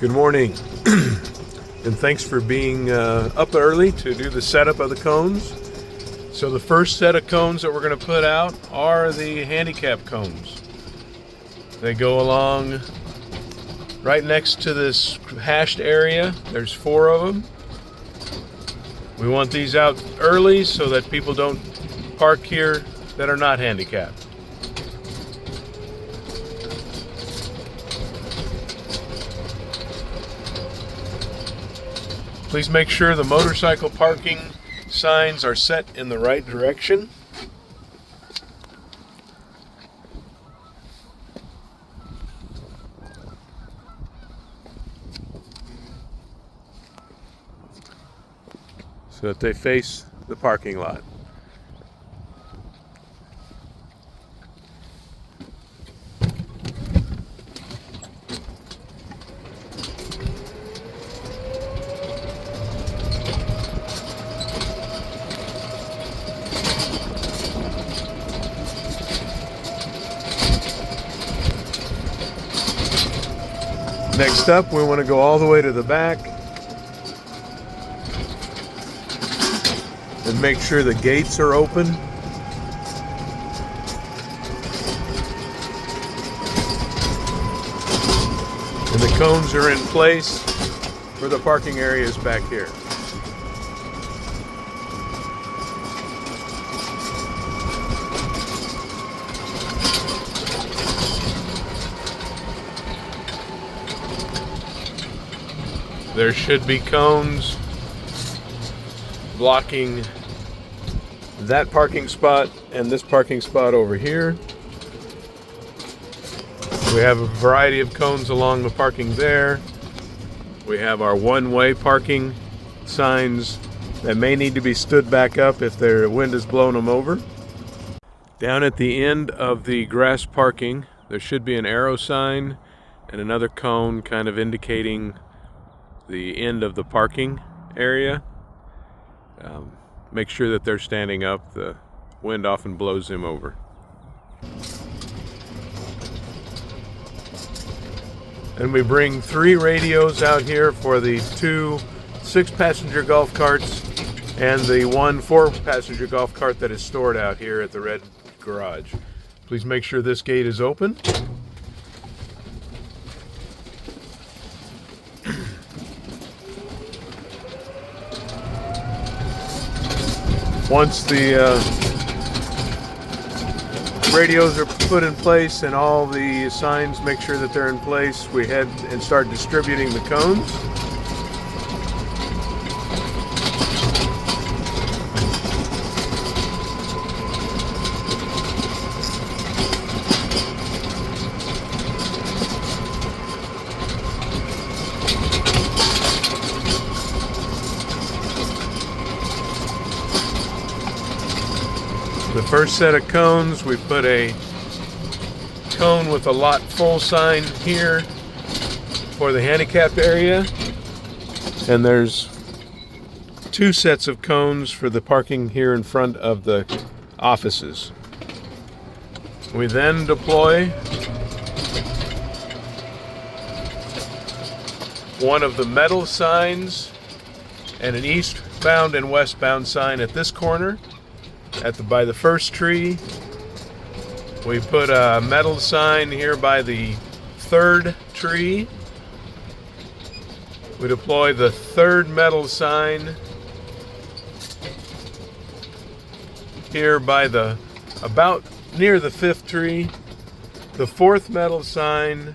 Good morning, and thanks for being up early to do the setup of the cones. So the first set of cones that we're going to put out are the handicap cones. They go along right next to this hashed area. There's 4 of them. We want these out early so that people don't park here that are not handicapped. Please make sure the motorcycle parking signs are set in the right direction. So that they face the parking lot. Next up, we want to go all the way to the back and make sure the gates are open. And the cones are in place for the parking areas back here. There should be cones blocking that parking spot and this parking spot over here. We have a variety of cones along the parking there. We have our one-way parking signs that may need to be stood back up if the wind has blown them over. Down at the end of the grass parking, there should be an arrow sign and another cone kind of indicating the end of the parking area. Make sure that they're standing up. The wind often blows them over. And we bring 3 radios out here for the 2 6-passenger golf carts and the 1 4-passenger golf cart that is stored out here at the red garage. Please make sure this gate is open. Once the radios are put in place and all the signs make sure that they're in place, we head and start distributing the cones. The first set of cones, we put a cone with a lot full sign here for the handicapped area, and there's 2 sets of cones for the parking here in front of the offices. We then deploy one of the metal signs and an eastbound and westbound sign at this corner. By the first tree, we put a metal sign here by the 3rd tree. We deploy the 3rd metal sign here by about near the 5th tree. The 4th metal sign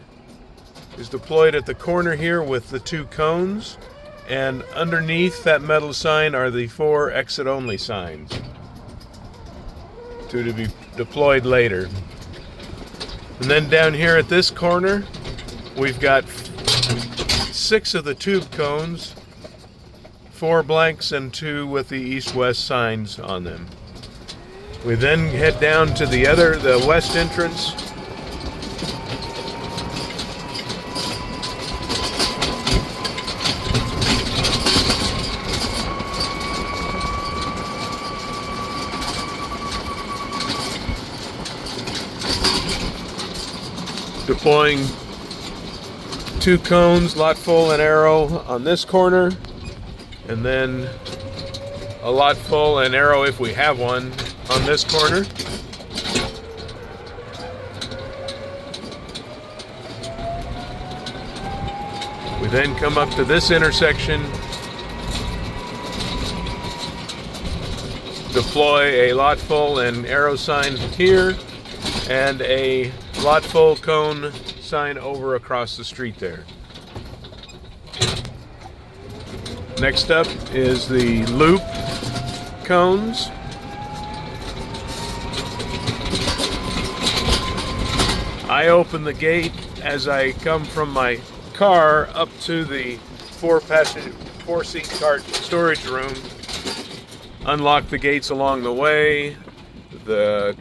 is deployed at the corner here with the 2 cones, and underneath that metal sign are the 4 exit-only signs to be deployed later. And then down here at this corner, we've got 6 of the tube cones, 4 blanks and 2 with the east-west signs on them. We then head down to the west entrance. deploying 2 cones, lot full and arrow on this corner, and then a lot full and arrow, if we have one, on this corner. We then come up to this intersection, deploy a lot full and arrow sign here, and a lot full cone sign over across the street there. Next up is the loop cones. I open the gate as I come from my car up to the 4-seat cart storage room. Unlock the gates along the way. The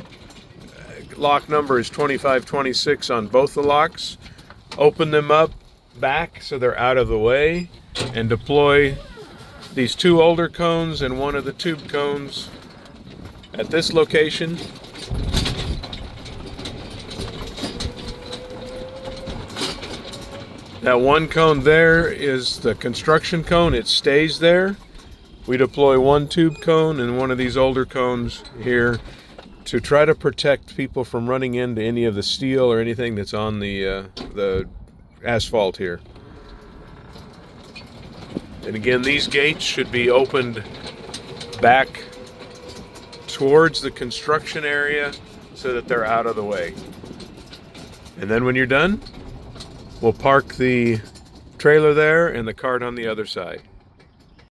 lock number is 2526 on both the locks. Open them up back so they're out of the way, and deploy these 2 older cones and one of the tube cones at this location. That 1 cone there is the construction cone. It stays there. We deploy 1 tube cone and one of these older cones here to try to protect people from running into any of the steel or anything that's on the asphalt here. And again, these gates should be opened back towards the construction area so that they're out of the way. And then when you're done, we'll park the trailer there and the cart on the other side.